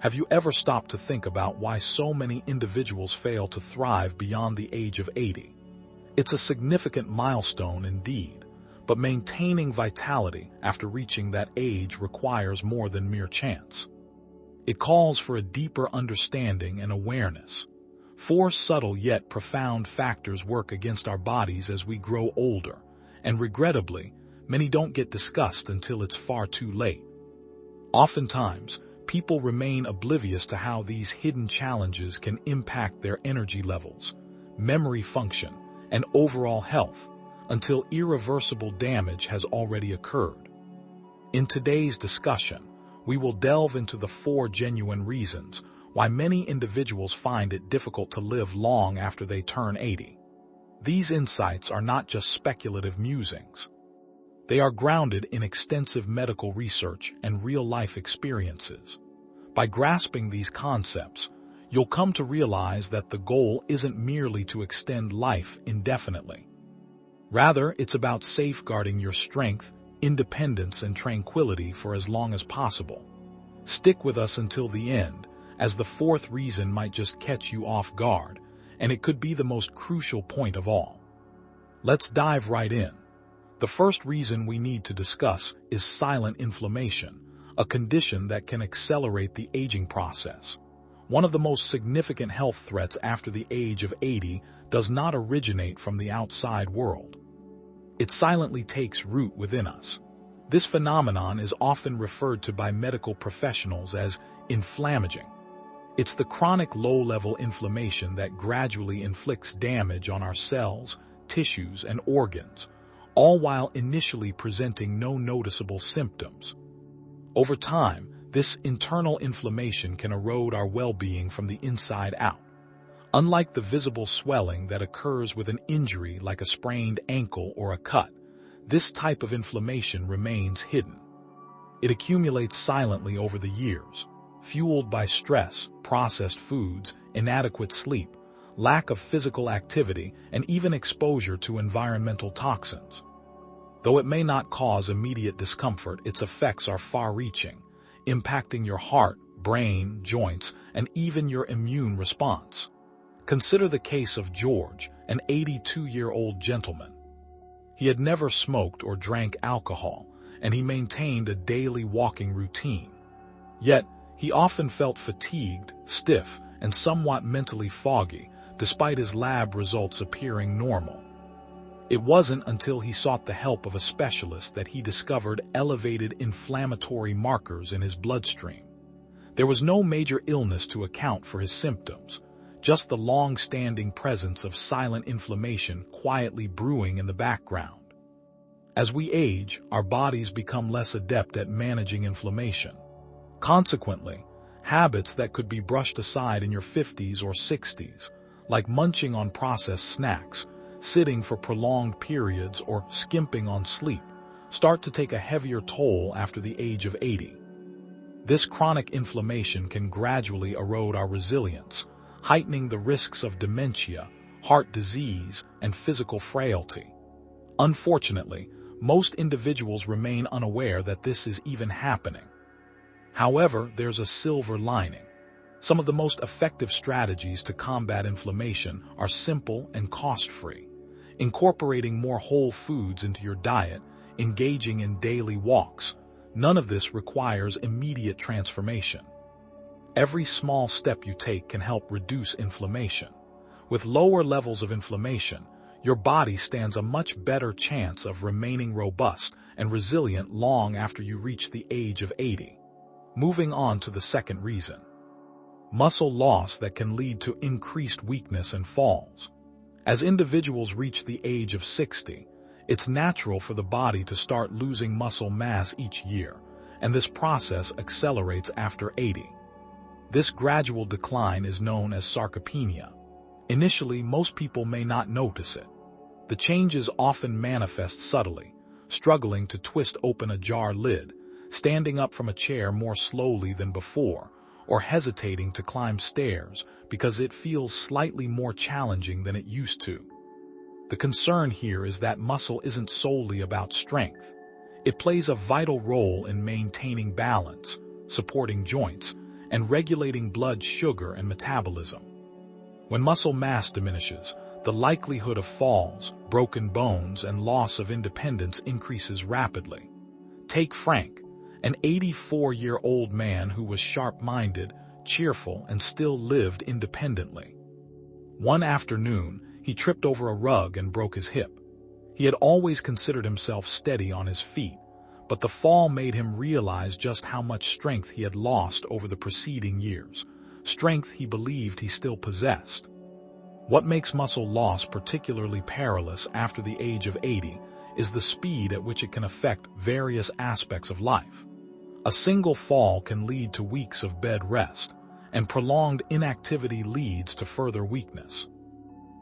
Have you ever stopped to think about why so many individuals fail to thrive beyond the age of 80? It's a significant milestone indeed, but maintaining vitality after reaching that age requires more than mere chance. It calls for a deeper understanding and awareness. Four subtle yet profound factors work against our bodies as we grow older, and regrettably, many don't get discussed until it's far too late. Oftentimes, people remain oblivious to how these hidden challenges can impact their energy levels, memory function, and overall health until irreversible damage has already occurred. In today's discussion, we will delve into the 4 genuine reasons why many individuals find it difficult to live long after they turn 80. These insights are not just speculative musings. They are grounded in extensive medical research and real-life experiences. By grasping these concepts, you'll come to realize that the goal isn't merely to extend life indefinitely. Rather, it's about safeguarding your strength, independence, and tranquility for as long as possible. Stick with us until the end, as the 4th reason might just catch you off guard, and it could be the most crucial point of all. Let's dive right in. The first reason we need to discuss is silent inflammation, a condition that can accelerate the aging process. One of the most significant health threats after the age of 80 does not originate from the outside world. It silently takes root within us. This phenomenon is often referred to by medical professionals as inflamaging. It's the chronic low-level inflammation that gradually inflicts damage on our cells, tissues, and organs, all while initially presenting no noticeable symptoms. Over time, this internal inflammation can erode our well-being from the inside out. Unlike the visible swelling that occurs with an injury like a sprained ankle or a cut, this type of inflammation remains hidden. It accumulates silently over the years, fueled by stress, processed foods, inadequate sleep, lack of physical activity, and even exposure to environmental toxins. Though it may not cause immediate discomfort, its effects are far-reaching, impacting your heart, brain, joints, and even your immune response. Consider the case of George, an 82-year-old gentleman. He had never smoked or drank alcohol, and he maintained a daily walking routine. Yet, he often felt fatigued, stiff, and somewhat mentally foggy, despite his lab results appearing normal. It wasn't until he sought the help of a specialist that he discovered elevated inflammatory markers in his bloodstream. There was no major illness to account for his symptoms, just the long-standing presence of silent inflammation quietly brewing in the background. As we age, our bodies become less adept at managing inflammation. Consequently, habits that could be brushed aside in your 50s or 60s, like munching on processed snacks, sitting for prolonged periods, or skimping on sleep, start to take a heavier toll after the age of 80. This chronic inflammation can gradually erode our resilience, heightening the risks of dementia, heart disease, and physical frailty. Unfortunately, most individuals remain unaware that this is even happening. However, there's a silver lining. Some of the most effective strategies to combat inflammation are simple and cost-free. Incorporating more whole foods into your diet, engaging in daily walks, none of this requires immediate transformation. Every small step you take can help reduce inflammation. With lower levels of inflammation, your body stands a much better chance of remaining robust and resilient long after you reach the age of 80. Moving on to the second reason. Muscle loss that can lead to increased weakness and falls. As individuals reach the age of 60, it's natural for the body to start losing muscle mass each year, and this process accelerates after 80. This gradual decline is known as sarcopenia. Initially, most people may not notice it. The changes often manifest subtly, struggling to twist open a jar lid, standing up from a chair more slowly than before, or hesitating to climb stairs because it feels slightly more challenging than it used to. The concern here is that muscle isn't solely about strength. It plays a vital role in maintaining balance, supporting joints, and regulating blood sugar and metabolism. When muscle mass diminishes, the likelihood of falls, broken bones, and loss of independence increases rapidly. Take Frank, an 84-year-old man who was sharp-minded, cheerful, and still lived independently. One afternoon, he tripped over a rug and broke his hip. He had always considered himself steady on his feet, but the fall made him realize just how much strength he had lost over the preceding years, strength he believed he still possessed. What makes muscle loss particularly perilous after the age of 80 is the speed at which it can affect various aspects of life. A single fall can lead to weeks of bed rest, and prolonged inactivity leads to further weakness.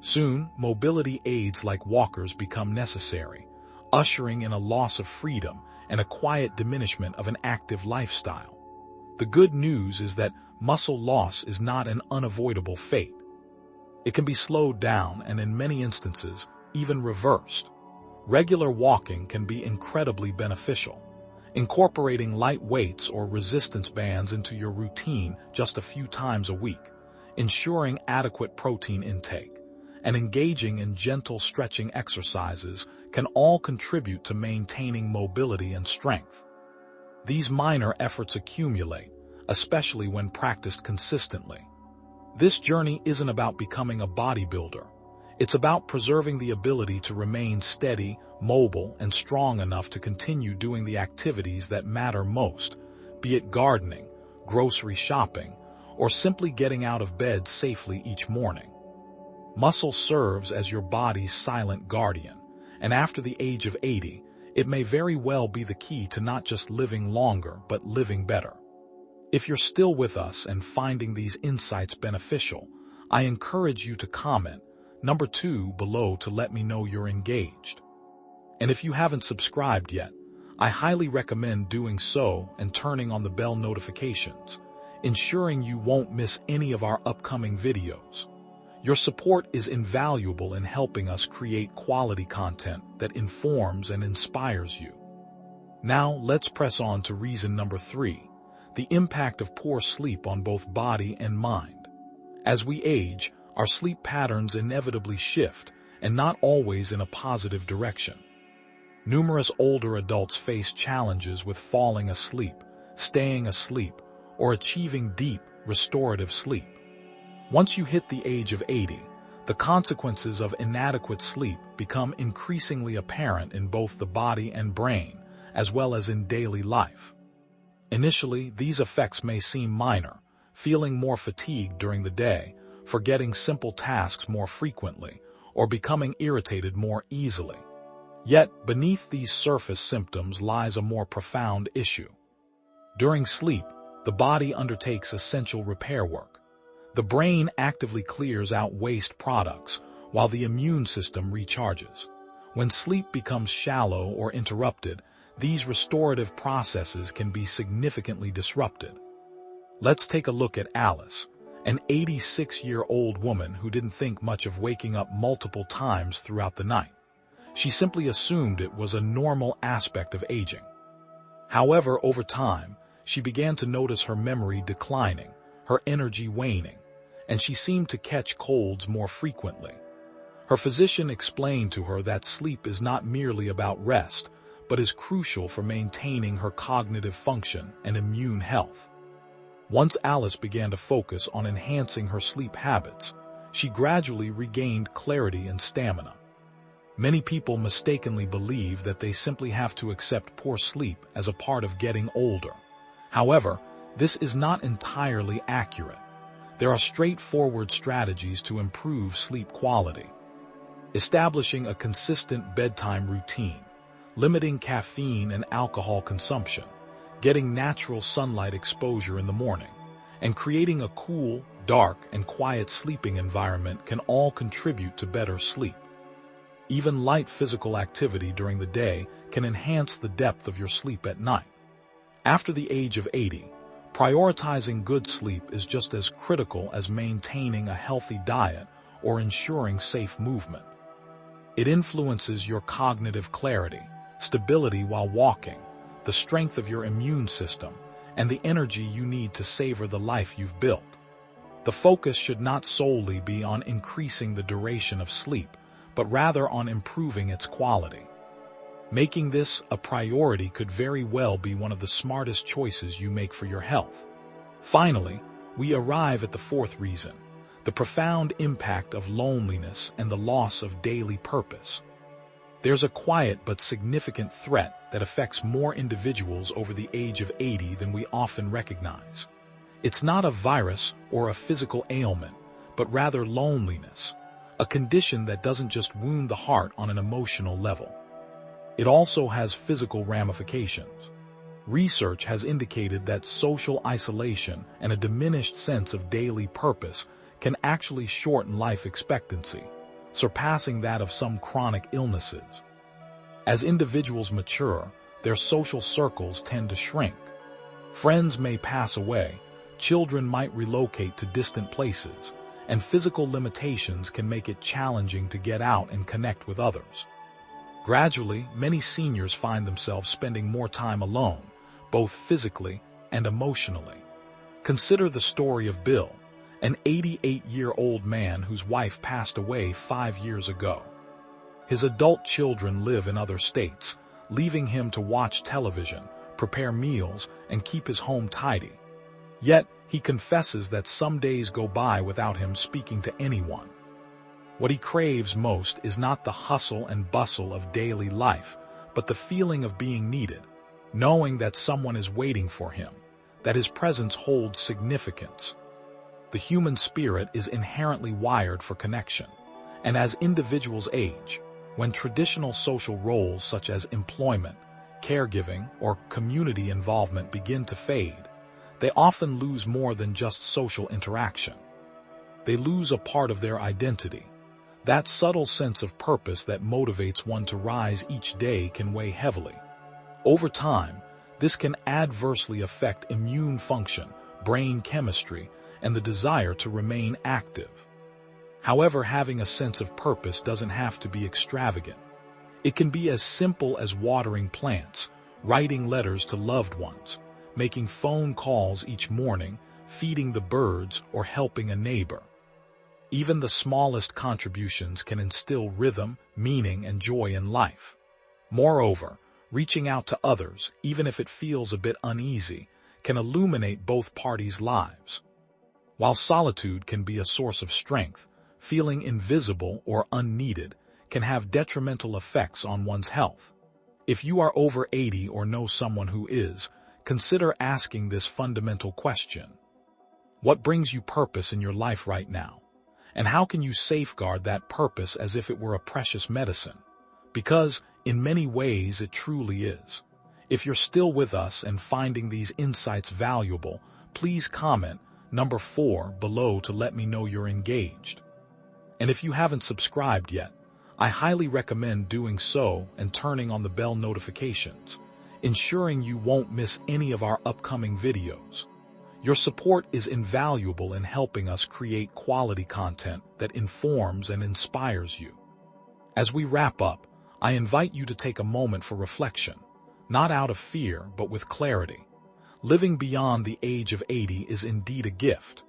Soon, mobility aids like walkers become necessary, ushering in a loss of freedom and a quiet diminishment of an active lifestyle. The good news is that muscle loss is not an unavoidable fate. It can be slowed down and, in many instances, even reversed. Regular walking can be incredibly beneficial. Incorporating light weights or resistance bands into your routine just a few times a week, ensuring adequate protein intake, and engaging in gentle stretching exercises can all contribute to maintaining mobility and strength. These minor efforts accumulate, especially when practiced consistently. This journey isn't about becoming a bodybuilder. It's about preserving the ability to remain steady, mobile, and strong enough to continue doing the activities that matter most, be it gardening, grocery shopping, or simply getting out of bed safely each morning. Muscle serves as your body's silent guardian, and after the age of 80, it may very well be the key to not just living longer but living better. If you're still with us and finding these insights beneficial, I encourage you to comment number 2 below to let me know you're engaged. And if you haven't subscribed yet, I highly recommend doing so and turning on the bell notifications, ensuring you won't miss any of our upcoming videos. Your support is invaluable in helping us create quality content that informs and inspires you. Now, let's press on to reason number 3, the impact of poor sleep on both body and mind. As we age, our sleep patterns inevitably shift, and not always in a positive direction. Numerous older adults face challenges with falling asleep, staying asleep, or achieving deep, restorative sleep. Once you hit the age of 80, the consequences of inadequate sleep become increasingly apparent in both the body and brain, as well as in daily life. Initially, these effects may seem minor, feeling more fatigued during the day, forgetting simple tasks more frequently, or becoming irritated more easily. Yet, beneath these surface symptoms lies a more profound issue. During sleep, the body undertakes essential repair work. The brain actively clears out waste products, while the immune system recharges. When sleep becomes shallow or interrupted, these restorative processes can be significantly disrupted. Let's take a look at Alice, an 86-year-old woman who didn't think much of waking up multiple times throughout the night. She simply assumed it was a normal aspect of aging. However, over time, she began to notice her memory declining, her energy waning, and she seemed to catch colds more frequently. Her physician explained to her that sleep is not merely about rest, but is crucial for maintaining her cognitive function and immune health. Once Alice began to focus on enhancing her sleep habits, she gradually regained clarity and stamina. Many people mistakenly believe that they simply have to accept poor sleep as a part of getting older. However, this is not entirely accurate. There are straightforward strategies to improve sleep quality. Establishing a consistent bedtime routine, limiting caffeine and alcohol consumption, getting natural sunlight exposure in the morning, and creating a cool, dark, and quiet sleeping environment can all contribute to better sleep. Even light physical activity during the day can enhance the depth of your sleep at night. After the age of 80, prioritizing good sleep is just as critical as maintaining a healthy diet or ensuring safe movement. It influences your cognitive clarity, stability while walking, the strength of your immune system, and the energy you need to savor the life you've built. The focus should not solely be on increasing the duration of sleep, but rather on improving its quality. Making this a priority could very well be one of the smartest choices you make for your health. Finally, we arrive at the fourth reason: the profound impact of loneliness and the loss of daily purpose. There's a quiet but significant threat that affects more individuals over the age of 80 than we often recognize. It's not a virus or a physical ailment, but rather loneliness, a condition that doesn't just wound the heart on an emotional level. It also has physical ramifications. Research has indicated that social isolation and a diminished sense of daily purpose can actually shorten life expectancy, surpassing that of some chronic illnesses. As individuals mature, their social circles tend to shrink. Friends may pass away, children might relocate to distant places, and physical limitations can make it challenging to get out and connect with others. Gradually, many seniors find themselves spending more time alone, both physically and emotionally. Consider the story of Bill, an 88-year-old man whose wife passed away 5 years ago. His adult children live in other states, leaving him to watch television, prepare meals, and keep his home tidy. Yet, he confesses that some days go by without him speaking to anyone. What he craves most is not the hustle and bustle of daily life, but the feeling of being needed, knowing that someone is waiting for him, that his presence holds significance. The human spirit is inherently wired for connection, and as individuals age, when traditional social roles such as employment, caregiving, or community involvement begin to fade, they often lose more than just social interaction. They lose a part of their identity. That subtle sense of purpose that motivates one to rise each day can weigh heavily. Over time, this can adversely affect immune function, brain chemistry, and the desire to remain active. However, having a sense of purpose doesn't have to be extravagant. It can be as simple as watering plants, writing letters to loved ones, making phone calls each morning, feeding the birds, or helping a neighbor. Even the smallest contributions can instill rhythm, meaning, and joy in life. Moreover, reaching out to others, even if it feels a bit uneasy, can illuminate both parties' lives. While solitude can be a source of strength, feeling invisible or unneeded can have detrimental effects on one's health. If you are over 80 or know someone who is, consider asking this fundamental question: what brings you purpose in your life right now? And how can you safeguard that purpose as if it were a precious medicine? Because, in many ways, it truly is. If you're still with us and finding these insights valuable, please comment number 4 below to let me know you're engaged. And if you haven't subscribed yet, I highly recommend doing so and turning on the bell notifications, ensuring you won't miss any of our upcoming videos. Your support is invaluable in helping us create quality content that informs and inspires you. As we wrap up, I invite you to take a moment for reflection, not out of fear but with clarity. Living beyond the age of 80 is indeed a gift.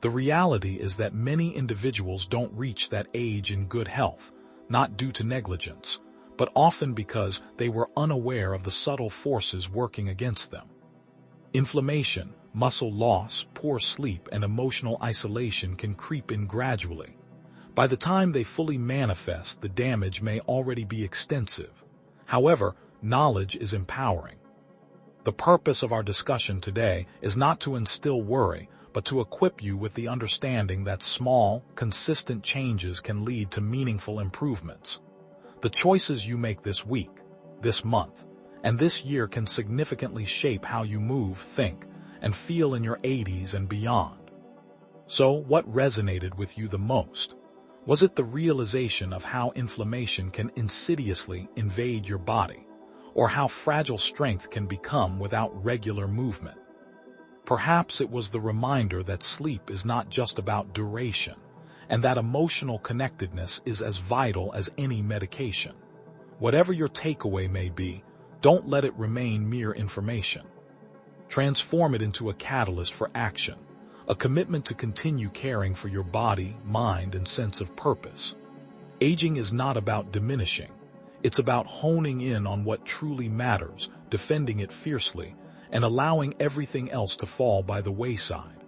The reality is that many individuals don't reach that age in good health, not due to negligence, but often because they were unaware of the subtle forces working against them. Inflammation, muscle loss, poor sleep, and emotional isolation can creep in gradually. By the time they fully manifest, the damage may already be extensive. However, knowledge is empowering. The purpose of our discussion today is not to instill worry, but to equip you with the understanding that small, consistent changes can lead to meaningful improvements. The choices you make this week, this month, and this year can significantly shape how you move, think, and feel in your 80s and beyond. So, what resonated with you the most? Was it the realization of how inflammation can insidiously invade your body, or how fragile strength can become without regular movement? Perhaps it was the reminder that sleep is not just about duration, and that emotional connectedness is as vital as any medication. Whatever your takeaway may be, don't let it remain mere information. Transform it into a catalyst for action, a commitment to continue caring for your body, mind, and sense of purpose. Aging is not about diminishing. It's about honing in on what truly matters, defending it fiercely, and allowing everything else to fall by the wayside.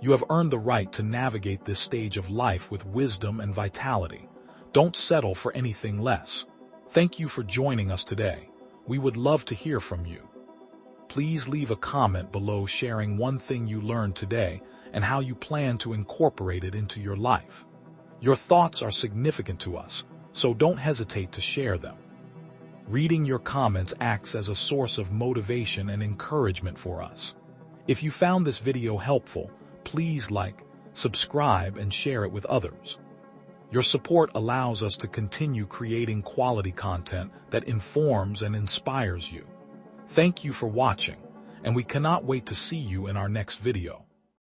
You have earned the right to navigate this stage of life with wisdom and vitality. Don't settle for anything less. Thank you for joining us today. We would love to hear from you. Please leave a comment below sharing one thing you learned today and how you plan to incorporate it into your life. Your thoughts are significant to us, so don't hesitate to share them. Reading your comments acts as a source of motivation and encouragement for us. If you found this video helpful, please like, subscribe, and share it with others. Your support allows us to continue creating quality content that informs and inspires you. Thank you for watching, and we cannot wait to see you in our next video.